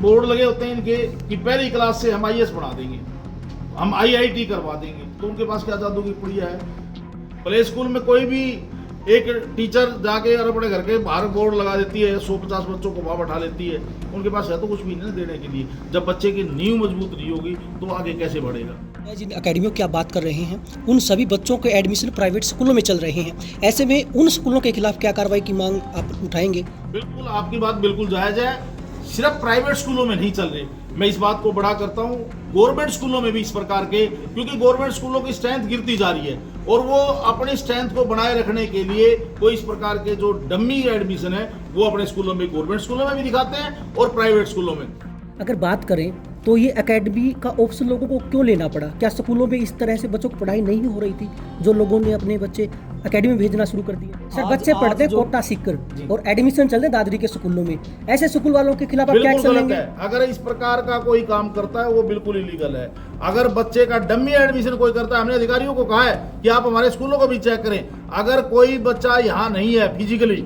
Board लगे होते हैं इनके कि पहली क्लास से हम आईएएस पढ़ा देंगे, हम आईआईटी करवा देंगे, तो उनके पास क्या जादू की पुड़िया है। प्ले स्कूल में कोई भी एक टीचर जाके और अपने घर के बाहर बोर्ड लगा देती है, 150 बच्चों को वहाँ बैठा लेती है, उनके पास है तो कुछ भी नहीं देने के लिए। जब बच्चे की नींव मजबूत नहीं होगी तो आगे कैसे बढ़ेगा। जिन अकेडमियों की आप बात कर रहे हैं उन सभी बच्चों के एडमिशन प्राइवेट स्कूलों में चल रहे हैं, ऐसे में उन स्कूलों के खिलाफ क्या कार्रवाई की मांग आप उठाएंगे? बिल्कुल, आपकी बात बिल्कुल जायज़ है। सिर्फ प्राइवेट स्कूलों में नहीं चल रहे, मैं इस बात को बड़ा करता हूँ, गवर्नमेंट स्कूलों में भी इस प्रकार के, क्योंकि गवर्नमेंट स्कूलों की स्ट्रेंथ गिरती जा रही है और वो अपनी स्ट्रेंथ को बनाए रखने के लिए कोई इस प्रकार के जो डम्मी एडमिशन है वो अपने स्कूलों में, गवर्नमेंट स्कूलों में भी दिखाते हैं और प्राइवेट स्कूलों में। अगर बात करें तो ये एकेडमी का ऑप्शन लोगों को क्यों लेना पड़ा? क्या स्कूलों में इस तरह से बच्चों की पढ़ाई नहीं हो रही थी जो लोगों ने अपने बच्चे एकेडमी में भेजना शुरू कर दिया? सर, बच्चे पढ़ते कोटा सीखकर और एडमिशन चल रहे दादरी के स्कूलों में, ऐसे स्कूल वालों के खिलाफ आप क्या एक्शन लेंगे? अगर इस प्रकार का कोई काम करता है वो बिल्कुल इलीगल है। अगर बच्चे का डम्मी एडमिशन कोई करता है, हमने अधिकारियों को कहा है कि आप हमारे स्कूलों को भी चेक करें। अगर कोई बच्चा यहाँ नहीं है फिजिकली,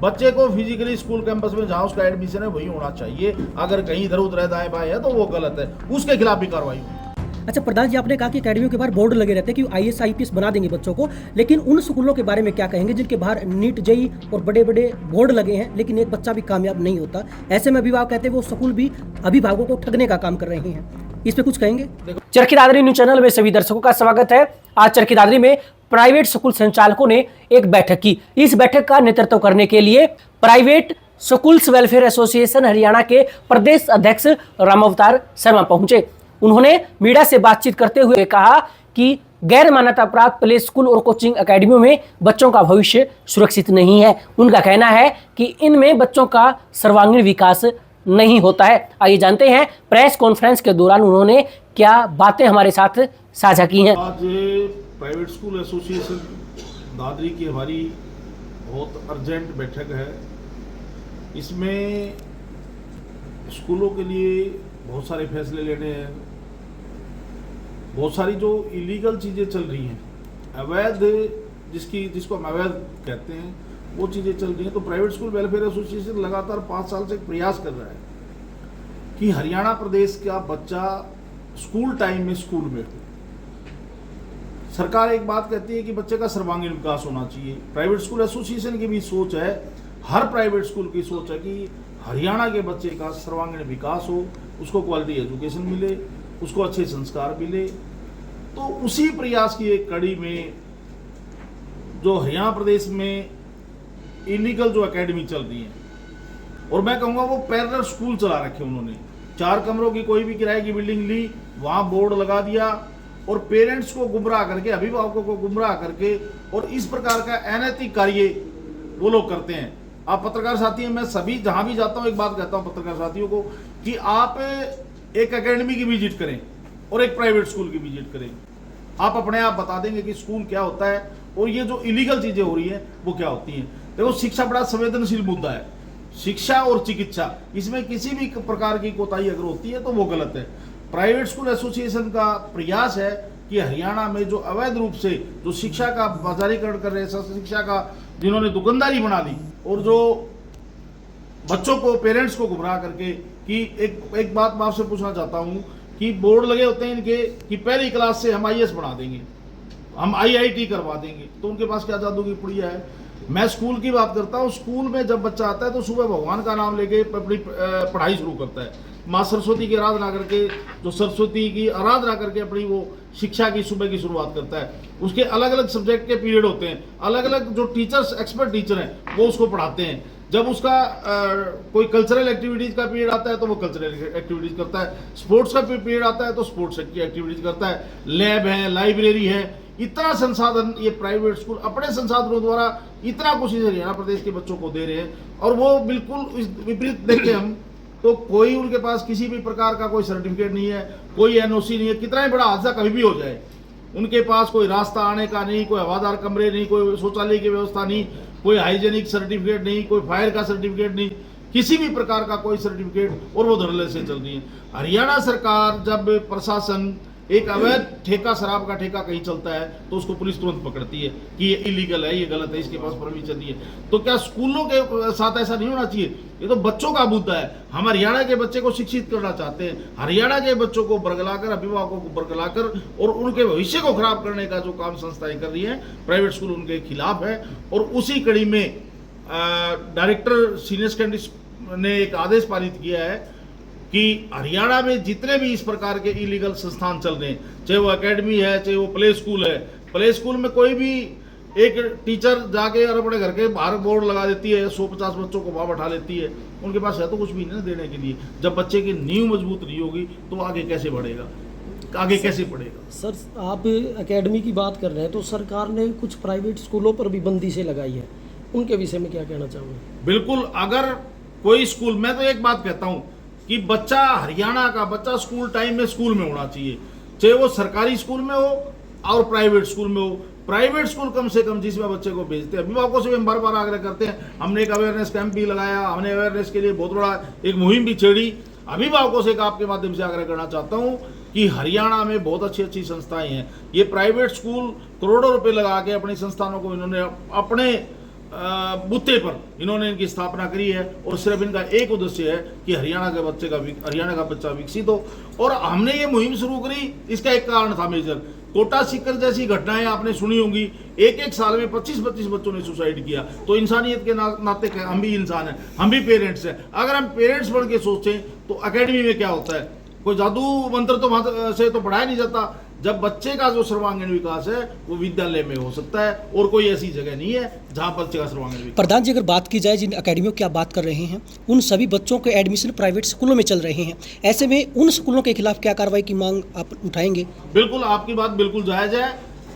बच्चे को फिजिकली स्कूल कैंपस में जहाँ उसका एडमिशन है वही होना चाहिए। अगर कहीं इधर उधर दाएं बाएं है तो वो गलत है, उसके खिलाफ भी कार्रवाई हो। अच्छा प्रधान जी, आपने कहा कि अकेडमियों के बाहर बोर्ड लगे रहते हैं कि आईएएस आईपीएस बना देंगे बच्चों को, लेकिन उन स्कूलों के बारे में क्या कहेंगे जिनके बाहर नीट जेईई और बड़े बड़े बोर्ड लगे हैं लेकिन एक बच्चा भी कामयाब नहीं होता? ऐसे में अभिभावक कहते हैं वो स्कूल भी अभिभावकों को ठगने का काम कर रहे हैं, इस पे कुछ कहेंगे? चरखी दादरी न्यूज चैनल में सभी दर्शकों का स्वागत है। आज चरखी दादरी में प्राइवेट स्कूल संचालकों ने एक बैठक की। इस बैठक का नेतृत्व करने के लिए private schools welfare association Haryana के प्रदेश अध्यक्ष रामावतार शर्मा पहुंचे। उन्होंने मीडिया से बातचीत करते हुए कहा कि गैर मान्यता प्राप्त प्ले स्कूल और कोचिंग अकेडमियों में बच्चों का भविष्य सुरक्षित नहीं है। उनका कहना है कि इनमें बच्चों का सर्वांगीण विकास नहीं होता है। आइए जानते हैं प्रेस कॉन्फ्रेंस के दौरान उन्होंने क्या बातें हमारे साथ साझा की हैं। आज प्राइवेट स्कूल एसोसिएशन दादरी की हमारी बहुत अर्जेंट बैठक है। इसमें स्कूलों के लिए बहुत सारे फैसले लेने हैं। बहुत सारी जो इलीगल चीज़ें चल रही हैं, अवैध जिसको हम अवैध कहते हैं, वो चीज़ें चल रही हैं। तो प्राइवेट स्कूल वेलफेयर एसोसिएशन लगातार 5 साल से एक प्रयास कर रहा है कि हरियाणा प्रदेश का बच्चा स्कूल टाइम में स्कूल में हो। सरकार एक बात कहती है कि बच्चे का सर्वांगीण विकास होना चाहिए। प्राइवेट स्कूल एसोसिएशन की भी सोच है, हर प्राइवेट स्कूल की सोच है कि हरियाणा के बच्चे का सर्वांगीण विकास हो, उसको क्वालिटी एजुकेशन मिले, उसको अच्छे संस्कार मिले। तो उसी प्रयास की एक कड़ी में जो हरियाणा प्रदेश में इलीगल जो एकेडमी चल रही है, और मैं कहूँगा वो पैरेलल स्कूल चला रखे उन्होंने। 4 कमरों की कोई भी किराए की बिल्डिंग ली, वहाँ बोर्ड लगा दिया और पेरेंट्स को गुमराह करके, अभिभावकों को गुमराह करके, और इस प्रकार का अनैतिक कार्य वो लोग करते हैं। आप पत्रकार साथी हैं, मैं सभी जहाँ भी जाता हूँ एक बात कहता हूँ पत्रकार साथियों को कि आप एक एकेडमी की विजिट करें और एक प्राइवेट स्कूल की विजिट करें, आप अपने आप बता देंगे कि स्कूल क्या होता है और ये जो इलीगल चीज़ें हो रही हैं वो क्या होती हैं। देखो, शिक्षा बड़ा संवेदनशील मुद्दा है, शिक्षा और चिकित्सा, इसमें किसी भी प्रकार की कोताही अगर होती है तो वो गलत है। प्राइवेट स्कूल एसोसिएशन का प्रयास है कि हरियाणा में जो अवैध रूप से जो शिक्षा का बाजारीकरण कर रहे हैं, शिक्षा का जिन्होंने दुकानदारी बना ली, और जो बच्चों को, पेरेंट्स को गुमराह करके, कि एक बात मैं आपसे पूछना चाहता हूँ कि बोर्ड लगे होते हैं इनके कि पहली क्लास से हम आईएएस बना देंगे, हम आईआईटी करवा देंगे, तो उनके पास क्या जादू की पुड़िया है। मैं स्कूल की बात करता हूँ। स्कूल में जब बच्चा आता है तो सुबह भगवान का नाम लेके अपनी पढ़ाई शुरू करता है, माँ सरस्वती की आराधना करके, जो सरस्वती की आराधना करके अपनी वो शिक्षा की सुबह की शुरुआत करता है। उसके अलग अलग सब्जेक्ट के पीरियड होते हैं, अलग अलग जो टीचर्स, एक्सपर्ट टीचर हैं वो उसको पढ़ाते हैं। जब उसका कोई कल्चरल एक्टिविटीज़ का पीरियड आता है तो वो कल्चरल एक्टिविटीज़ करता है, स्पोर्ट्स का पीरियड आता है तो स्पोर्ट्स की एक्टिविटीज़ करता है, लैब है, लाइब्रेरी है। इतना संसाधन ये प्राइवेट स्कूल अपने संसाधनों द्वारा इतना कुछ हरियाणा प्रदेश के बच्चों को दे रहे हैं, और वो बिल्कुल इस विपरीत देखें हम तो कोई उनके पास किसी भी प्रकार का कोई सर्टिफिकेट नहीं है, कोई एनओसी नहीं है। कितना ही बड़ा हादसा कभी भी हो जाए, उनके पास कोई रास्ता आने का नहीं, कोई हवादार कमरे नहीं, कोई शौचालय की व्यवस्था नहीं, कोई हाइजेनिक सर्टिफिकेट नहीं, कोई फायर का सर्टिफिकेट नहीं, किसी भी प्रकार का कोई सर्टिफिकेट, और वो धड़ल्ले से चल रही है। हरियाणा सरकार जब प्रशासन एक अवैध ठेका, शराब का ठेका कहीं चलता है तो उसको पुलिस तुरंत पकड़ती है कि ये इलीगल है, ये गलत है, इसके पास परमिशन नहीं है। तो क्या स्कूलों के साथ ऐसा नहीं होना चाहिए? ये तो बच्चों का मुद्दा है। हम हरियाणा के बच्चे को शिक्षित करना चाहते हैं। हरियाणा के बच्चों को बरगलाकर, अभिभावकों को बरगलाकर और उनके भविष्य को खराब करने का जो काम संस्थाएं कर रही हैं, प्राइवेट स्कूल उनके खिलाफ है। और उसी कड़ी में डायरेक्टर सीनियर सेकेंडरी ने एक आदेश पारित किया है कि हरियाणा में जितने भी इस प्रकार के इलीगल संस्थान चल रहे हैं, चाहे वो एकेडमी है, चाहे वो प्ले स्कूल है, प्ले स्कूल में कोई भी एक टीचर जाके और अपने घर के बाहर बोर्ड लगा देती है, 150 बच्चों को वहाँ बैठा लेती है, उनके पास है तो कुछ भी नहीं देने के लिए। जब बच्चे की नींव मजबूत नहीं होगी तो आगे कैसे बढ़ेगा, आगे कैसे पढ़ेगा? सर, आप एकेडमी की बात कर रहे हैं तो सरकार ने कुछ प्राइवेट स्कूलों पर भी बंदिशें लगाई है, उनके विषय में क्या कहना चाहोगे? बिल्कुल, अगर कोई स्कूल, मैं तो एक बात कहता हूं कि बच्चा, हरियाणा का बच्चा स्कूल टाइम में स्कूल में होना चाहिए, चाहे वो सरकारी स्कूल में हो और प्राइवेट स्कूल में हो। प्राइवेट स्कूल कम से कम जिसमें बच्चे को भेजते हैं, अभिभावकों से भी हम बार बार आग्रह करते हैं। हमने एक अवेयरनेस कैंप भी लगाया, हमने अवेयरनेस के लिए बहुत बड़ा एक मुहिम भी छेड़ी। अभिभावकों से आपके माध्यम से आग्रह करना चाहता हूं कि हरियाणा में बहुत अच्छी अच्छी संस्थाएं हैं। ये प्राइवेट स्कूल करोड़ों रुपए लगा के अपने संस्थानों को इन्होंने अपने बूते पर इन्होंने इनकी स्थापना करी है और सिर्फ इनका एक उद्देश्य है कि हरियाणा का बच्चा विकसित हो। और हमने ये मुहिम शुरू करी, इसका एक कारण था मेजर, कोटा सीकर जैसी घटनाएं आपने सुनी होंगी। एक साल में 25-25 बच्चों ने सुसाइड किया। तो इंसानियत के नाते हम भी इंसान हैं, हम भी पेरेंट्स हैं। अगर हम पेरेंट्स बन के सोचें तो एकेडमी में क्या होता है, कोई जादू मंत्र तो वहां से तो पढ़ाया नहीं जाता। जब बच्चे का जो सर्वांगीण विकास है वो विद्यालय में हो सकता है, और कोई ऐसी जगह नहीं है जहां बच्चे का सर्वांगीण विकास। प्रधान जी, अगर बात की जाए जिन अकेडमियों की आप बात कर रहे हैं, उन सभी बच्चों के एडमिशन प्राइवेट स्कूलों में चल रहे हैं। ऐसे में उन स्कूलों के खिलाफ क्या कार्रवाई की मांग आप उठाएंगे? बिल्कुल, आपकी बात बिल्कुल जायज है।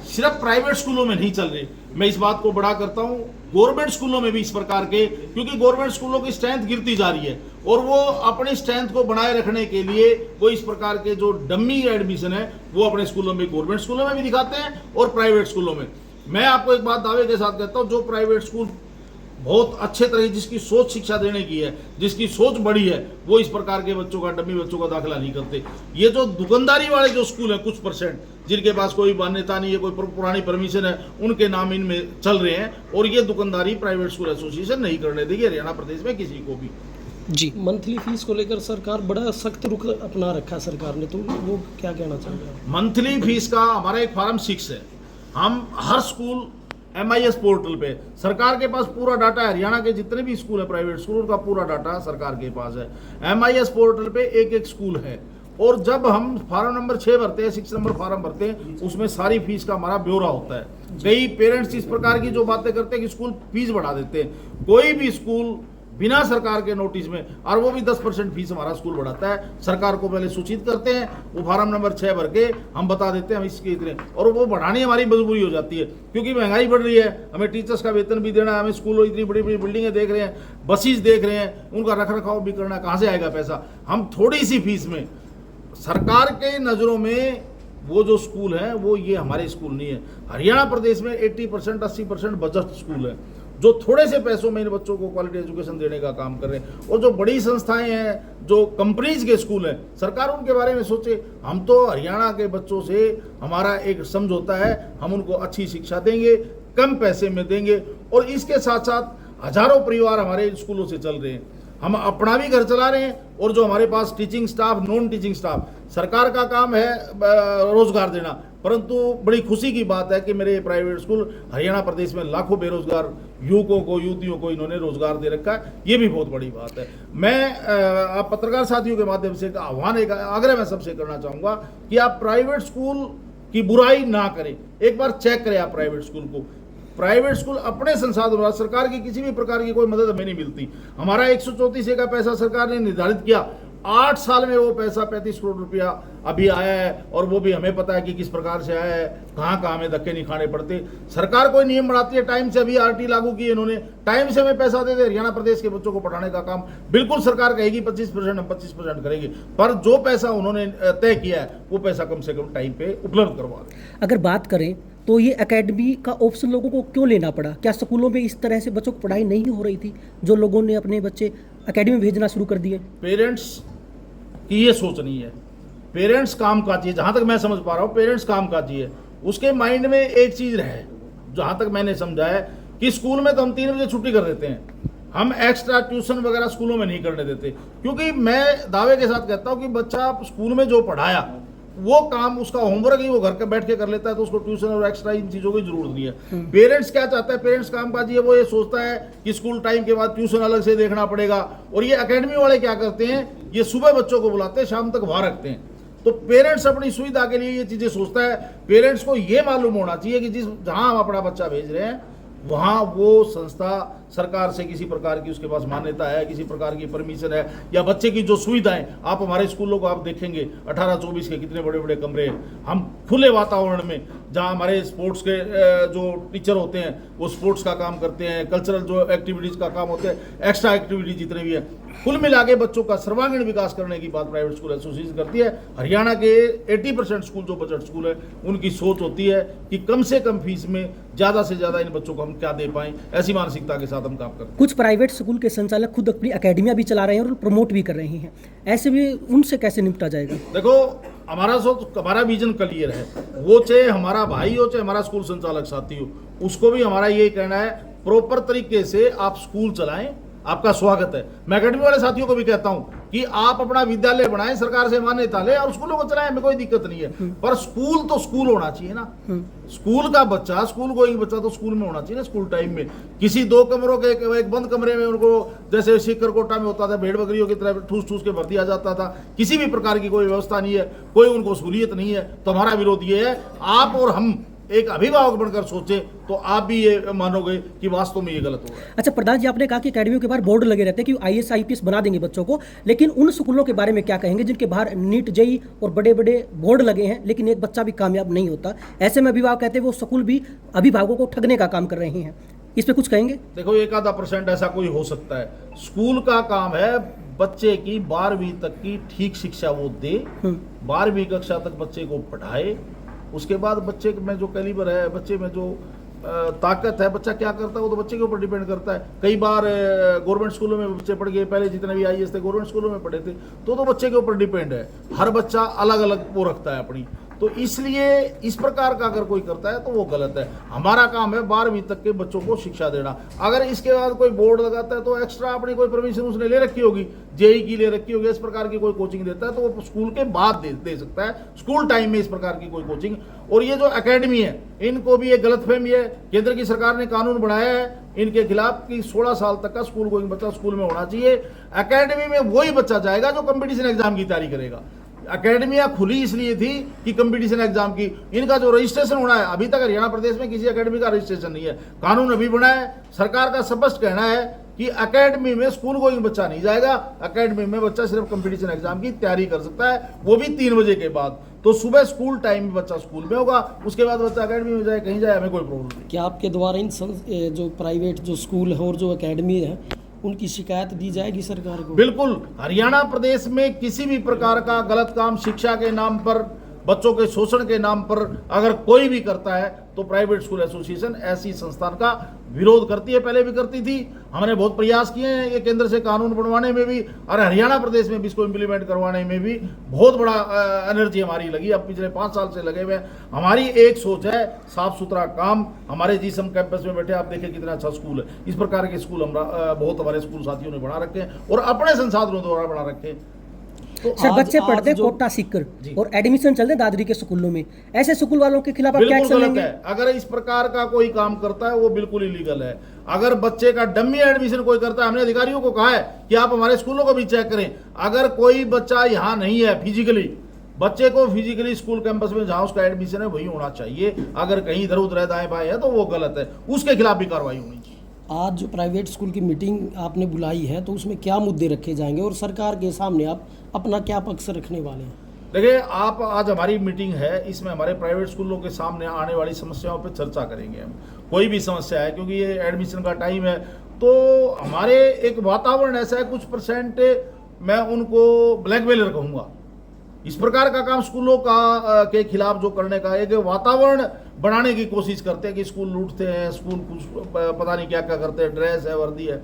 सिर्फ प्राइवेट स्कूलों में नहीं चल रही, मैं इस बात को बड़ा करता हूं, गवर्नमेंट स्कूलों में भी इस प्रकार के, क्योंकि गवर्नमेंट स्कूलों की स्ट्रेंथ गिरती जा रही है और वो अपनी स्ट्रेंथ को बनाए रखने के लिए वो इस प्रकार के जो डम्मी एडमिशन है वो अपने स्कूलों में, गवर्नमेंट स्कूलों में भी दिखाते हैं और प्राइवेट स्कूलों में। मैं आपको एक बात दावे के साथ कहता हूं, जो प्राइवेट स्कूल बहुत अच्छे तरह जिसकी सोच शिक्षा देने की है, जिसकी सोच बड़ी है, वो इस प्रकार के बच्चों का, डम्मी बच्चों का दाखिला नहीं करते। ये जो दुकानदारी वाले जो स्कूल हैं, कुछ परसेंट जिनके पास कोई मान्यता नहीं है, कोई पुरानी परमिशन है, उनके नाम इनमें चल रहे हैं, और ये दुकानदारी प्राइवेट स्कूल एसोसिएशन नहीं करने देगी हरियाणा प्रदेश में किसी को भी। जी, मंथली फीस को लेकर सरकार बड़ा सख्त रुख अपना रखा है सरकार ने, तो वो क्या कहना चाहोगे? मंथली फीस का हमारा एक फॉर्म 6 है। हम हर स्कूल MIS पोर्टल पे, सरकार के पास पूरा डाटा है, हरियाणा के जितने भी स्कूल है प्राइवेट स्कूल, उनका पूरा डाटा सरकार के पास है। MIS पोर्टल पे एक स्कूल है, और जब हम फॉर्म नंबर 6 भरते हैं, 6 नंबर फॉर्म भरते हैं, उसमें सारी फीस का हमारा ब्यौरा होता है। कई पेरेंट्स इस प्रकार की जो बातें करते हैं कि स्कूल फीस बढ़ा देते हैं, कोई भी स्कूल बिना सरकार के नोटिस में, और वो भी 10% फीस हमारा स्कूल बढ़ाता है। सरकार को पहले सूचित करते हैं, वो फॉर्म नंबर 6 भर के हम बता देते हैं हम इसके इतने, और वो बढ़ानी हमारी मजबूरी हो जाती है, क्योंकि महंगाई बढ़ रही है, हमें टीचर्स का वेतन भी देना है, हमें स्कूलों इतनी बड़ी बड़ी बिल्डिंगें देख रहे हैं, बसेस देख रहे हैं, उनका रख रखाव भी करना, कहाँ से आएगा पैसा? हम थोड़ी सी फीस में, सरकार के नज़रों में वो जो स्कूल है वो ये हमारे स्कूल नहीं है। हरियाणा प्रदेश में 80% 80% बजट स्कूल है, जो थोड़े से पैसों में इन बच्चों को क्वालिटी एजुकेशन देने का काम कर रहे हैं। और जो बड़ी संस्थाएं हैं, जो कंपनीज के स्कूल हैं, सरकार उनके बारे में सोचे। हम तो हरियाणा के बच्चों से हमारा एक समझौता है, हम उनको अच्छी शिक्षा देंगे, कम पैसे में देंगे, और इसके साथ साथ हजारों परिवार हमारे स्कूलों से चल रहे हैं। हम अपना भी घर चला रहे हैं, और जो हमारे पास teaching staff, non teaching staff, सरकार का काम है रोजगार देना, परंतु बड़ी खुशी की बात है कि मेरे प्राइवेट स्कूल हरियाणा प्रदेश में लाखों बेरोजगार युवकों को, युवतियों को इन्होंने रोजगार दे रखा है। ये भी बहुत बड़ी बात है। मैं आप पत्रकार साथियों के माध्यम से आह्वान, एक आग्रह मैं सबसे करना चाहूँगा कि आप प्राइवेट स्कूल की बुराई ना करें, एक बार चेक करें आप प्राइवेट स्कूल को। प्राइवेट स्कूल अपने संसाधन, सरकार की किसी भी प्रकार की कोई मदद हमें नहीं मिलती। हमारा 134 का पैसा सरकार ने निर्धारित किया, 8 साल में वो पैसा 35 करोड़ रुपया अभी आया है, और वो भी हमें पता है कि किस प्रकार से आया है, कहाँ कहाँ हमें धक्के नहीं खाने पड़ते। सरकार कोई नियम बनाती है, टाइम से अभी RT लागू की इन्होंने, टाइम से हमें पैसा दे दे, हरियाणा प्रदेश के बच्चों को पढ़ाने का काम बिल्कुल सरकार कहेगी 25%, हम 25% करेंगे, पर जो पैसा उन्होंने तय किया है वो पैसा कम से कम टाइम पे उपलब्ध करवा दें। अगर बात करें तो ये एकेडमी का ऑप्शन लोगों को क्यों लेना पड़ा? क्या स्कूलों में इस तरह से बच्चों को पढ़ाई नहीं हो रही थी जो लोगों ने अपने बच्चे एकेडमी में भेजना शुरू कर दिए? पेरेंट्स की ये सोच नहीं है, पेरेंट्स काम काजी है, जहाँ तक मैं समझ पा रहा हूँ पेरेंट्स काम काजी है। उसके माइंड में एक चीज़ रहे, जहाँ तक मैंने समझा है कि स्कूल में तो हम 3 बजे छुट्टी कर देते हैं, हम एक्स्ट्रा ट्यूशन वगैरह स्कूलों में नहीं करने देते, क्योंकि मैं दावे के साथ कहता हूँ कि बच्चा स्कूल में जो पढ़ाया वो काम उसका होमवर्क ही वो घर पे बैठ के कर लेता है, तो उसको ट्यूशन और एक्स्ट्रा इन चीज़ों की जरूरत नहीं है। पेरेंट्स क्या चाहता है, पेरेंट्स कामकाजी है, वो ये सोचता है कि स्कूल टाइम के बाद ट्यूशन अलग से देखना पड़ेगा। और ये एकेडमी वाले क्या करते हैं, ये सुबह बच्चों को बुलाते हैं, शाम तक वहाँ रखते हैं। तो पेरेंट्स अपनी सुविधा के लिए ये चीज़ें सोचता है। पेरेंट्स को ये मालूम होना चाहिए कि जहाँ हम अपना बच्चा भेज रहे हैं वहाँ वो संस्था सरकार से किसी प्रकार की उसके पास मान्यता है, किसी प्रकार की परमिशन है, या बच्चे की जो सुविधाएं, आप हमारे स्कूलों को आप देखेंगे 18-24 के कितने बड़े बड़े कमरे हैं, हम खुले वातावरण में, जहाँ हमारे स्पोर्ट्स के जो टीचर होते हैं वो स्पोर्ट्स का काम करते हैं, कल्चरल जो एक्टिविटीज़ का काम होते हैं, एक्स्ट्रा एक्टिविटीज जितने भी है, कुल मिला के बच्चों का सर्वांगीण विकास करने की बात प्राइवेट स्कूल एसोसिएशन करती है। हरियाणा के 80% स्कूल जो बजट स्कूल है उनकी सोच होती है कि कम से कम फीस में ज़्यादा से ज़्यादा इन बच्चों को हम क्या दे पाएँ, ऐसी मानसिकता के साथ हम काम करते हैं। कुछ प्राइवेट स्कूल के संचालक खुद अपनी अकेडमियां भी चला रहे हैं और प्रमोट भी कर रहे हैं, ऐसे भी उनसे कैसे निपटा जाएगा? देखो, हमारा विजन क्लियर है, वो चाहे हमारा भाई हो चाहे हमारा स्कूल संचालक साथी हो, उसको भी हमारा यही कहना है प्रॉपर तरीके से आप स्कूल चलाएं, आपका स्वागत है। मैं अकेडमी वाले साथियों को भी कहता हूं कि आप अपना विद्यालय बनाएं, सरकार से मान्यता ले और स्कूलों को चलाएं, में कोई दिक्कत नहीं है, पर स्कूल तो स्कूल होना चाहिए ना। स्कूल का बच्चा, स्कूल गोइंग बच्चा तो स्कूल में होना चाहिए ना। स्कूल टाइम में किसी 2 कमरों के एक बंद कमरे में उनको जैसे सीकर कोटा में होता था, भेड़ बकरियों की तरह ठूस ठूस के भर दिया जाता था, किसी भी प्रकार की कोई व्यवस्था नहीं है, कोई उनको सहूलियत नहीं है। तो हमारा विरोध ये है, आप और हम एक अभिभावक बनकर सोचे तो आप भी ये मानोगे कि वास्तव में ये गलत हो रहा है। अच्छा प्रधान जी, आपने कहा कि अकेडमियों के बाहर बोर्ड लगे रहते हैं कि IAS IPS बना देंगे बच्चों को, लेकिन उन स्कूलों के बारे में क्या कहेंगे जिनके बाहर नीट जेई और बड़े बड़े बोर्ड लगे हैं लेकिन एक बच्चा भी कामयाब नहीं होता? ऐसे में अभिभावक कहते हैं वो स्कूल भी अभिभावकों को ठगने का काम कर रहे हैं, इस पर कुछ कहेंगे? देखो, 1-आधा% ऐसा कोई हो सकता है। स्कूल का काम है बच्चे की 12वीं तक की ठीक शिक्षा वो दे, 12वीं कक्षा तक बच्चे को पढ़ाए, उसके बाद बच्चे में जो कैलिबर है, बच्चे में जो ताकत है, बच्चा क्या करता है वो तो बच्चे के ऊपर डिपेंड करता है। कई बार गवर्नमेंट स्कूलों में बच्चे पढ़ गए, पहले जितने भी IAS थे गवर्नमेंट स्कूलों में पढ़े थे, तो बच्चे के ऊपर डिपेंड है। हर बच्चा अलग अलग वो रखता है अपनी, तो इसलिए इस प्रकार का अगर कोई करता है तो वो गलत है। हमारा काम है 12वीं तक के बच्चों को शिक्षा देना। अगर इसके बाद कोई बोर्ड लगाता है तो एक्स्ट्रा अपनी कोई परमिशन उसने ले रखी होगी, जेई की ले रखी होगी, इस प्रकार की कोई कोचिंग देता है तो वो स्कूल के बाद दे सकता है, स्कूल टाइम में इस प्रकार की कोई कोचिंग। और ये जो एकेडमी है, इनको भी एक गलतफहमी है, केंद्र की सरकार ने कानून बनाया है इनके खिलाफ कि 16 साल तक का स्कूल गोइंग बच्चा स्कूल में होना चाहिए। एकेडमी में वही बच्चा जाएगा जो कंपटीशन एग्जाम की तैयारी करेगा। अकेडमियां खुली इसलिए थी कि कंपटीशन एग्जाम की, इनका जो रजिस्ट्रेशन होना है, अभी तक हरियाणा प्रदेश में किसी एकेडमी का रजिस्ट्रेशन नहीं है। कानून अभी बना है, सरकार का स्पष्ट कहना है कि एकेडमी में स्कूल गोइंग बच्चा नहीं जाएगा, एकेडमी में बच्चा सिर्फ कंपटीशन एग्जाम की तैयारी कर सकता है, वो भी 3 बजे के बाद। तो सुबह स्कूल टाइम में बच्चा स्कूल में होगा, उसके बाद बच्चा एकेडमी में जाए, कहीं जाए, हमें कोई प्रॉब्लम नहीं। क्या आपके द्वारा इन जो प्राइवेट जो स्कूल है और जो एकेडमी है उनकी शिकायत दी जाएगी सरकार को? बिल्कुल। हरियाणा प्रदेश में किसी भी प्रकार का गलत काम शिक्षा के नाम पर, बच्चों के शोषण के नाम पर अगर कोई भी करता है तो प्राइवेट स्कूल एसोसिएशन ऐसी संस्थान का विरोध करती है, पहले भी करती थी। हमने बहुत प्रयास किए हैं ये केंद्र से कानून बनवाने में भी, और हरियाणा प्रदेश में भी इसको इम्प्लीमेंट करवाने में भी बहुत बड़ा एनर्जी हमारी लगी। अब पिछले 5 साल से लगे हुए। हमारी एक सोच है, साफ सुथरा काम। हमारे जीसम कैंपस में बैठे आप देखें कितना अच्छा स्कूल है। इस प्रकार के स्कूल हम बहुत हमारे स्कूल साथियों ने बना रखे हैं और अपने संसाधनों द्वारा बना रखे हैं। तो सर, बच्चे पढ़ते हैं कोटा सीकर और एडमिशन चलते हैं दादरी के स्कूलों में, ऐसे स्कूल वालों के खिलाफ आप क्या एक्शन लेंगे? अगर इस प्रकार का कोई काम करता है वो बिल्कुल इलीगल है। अगर बच्चे का डमी एडमिशन कोई करता है, हमने अधिकारियों को कहा है कि आप हमारे स्कूलों को भी चेक करें। अगर कोई बच्चा यहाँ नहीं है फिजिकली, बच्चे को फिजिकली स्कूल कैंपस में जहाँ उसका एडमिशन है वही होना चाहिए। अगर कहीं इधर उधर दाएं बाएं है तो वो गलत है, उसके खिलाफ भी कार्रवाई होनी चाहिए। आज जो प्राइवेट स्कूल की मीटिंग आपने बुलाई है तो उसमें क्या मुद्दे रखे जाएंगे और सरकार के सामने आप अपना क्या पक्ष रखने वाले हैं? देखिए, आप आज हमारी मीटिंग है, इसमें हमारे प्राइवेट स्कूलों के सामने आने वाली समस्याओं पर चर्चा करेंगे। हम कोई भी समस्या है, क्योंकि ये एडमिशन का टाइम है, तो हमारे एक वातावरण ऐसा है, कुछ % मैं उनको ब्लैकमेलर कहूँगा। इस प्रकार का काम स्कूलों का के खिलाफ जो करने का एक वातावरण बनाने की कोशिश करते हैं कि स्कूल लूटते हैं, स्कूल कुछ पता नहीं क्या क्या करते हैं, ड्रेस है, वर्दी है।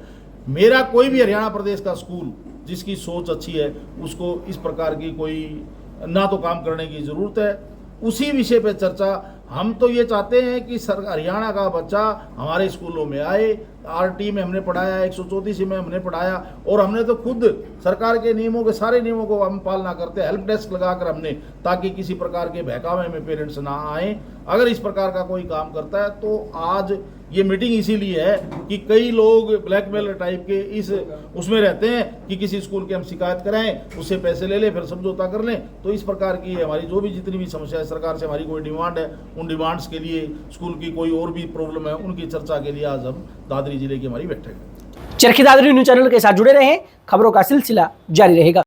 मेरा कोई भी हरियाणा प्रदेश का स्कूल जिसकी सोच अच्छी है उसको इस प्रकार की कोई ना तो काम करने की ज़रूरत है। उसी विषय पे चर्चा। हम तो ये चाहते हैं कि हरियाणा का बच्चा हमारे स्कूलों में आए। आरटी में हमने पढ़ाया, 134 में हमने पढ़ाया, और हमने तो खुद सरकार के नियमों के सारे नियमों को हम पालना करते हैं। हेल्प डेस्क लगाकर हमने, ताकि किसी प्रकार के बहकावे में पेरेंट्स ना आए। अगर इस प्रकार का कोई काम करता है तो आज ये मीटिंग इसीलिए है कि कई लोग ब्लैकमेलर टाइप के इस उसमें रहते हैं कि किसी स्कूल की हम शिकायत कराएं, उससे पैसे ले लें, फिर समझौता कर लें। तो इस प्रकार की हमारी जो भी जितनी भी समस्या है, सरकार से हमारी कोई डिमांड है, उन डिमांड्स के लिए, स्कूल की कोई और भी प्रॉब्लम है, उनकी चर्चा के लिए आज हम दादरी जिले की हमारी बैठक है। चरखी दादरी न्यूज़ चैनल के साथ जुड़े रहें, खबरों का सिलसिला जारी रहेगा।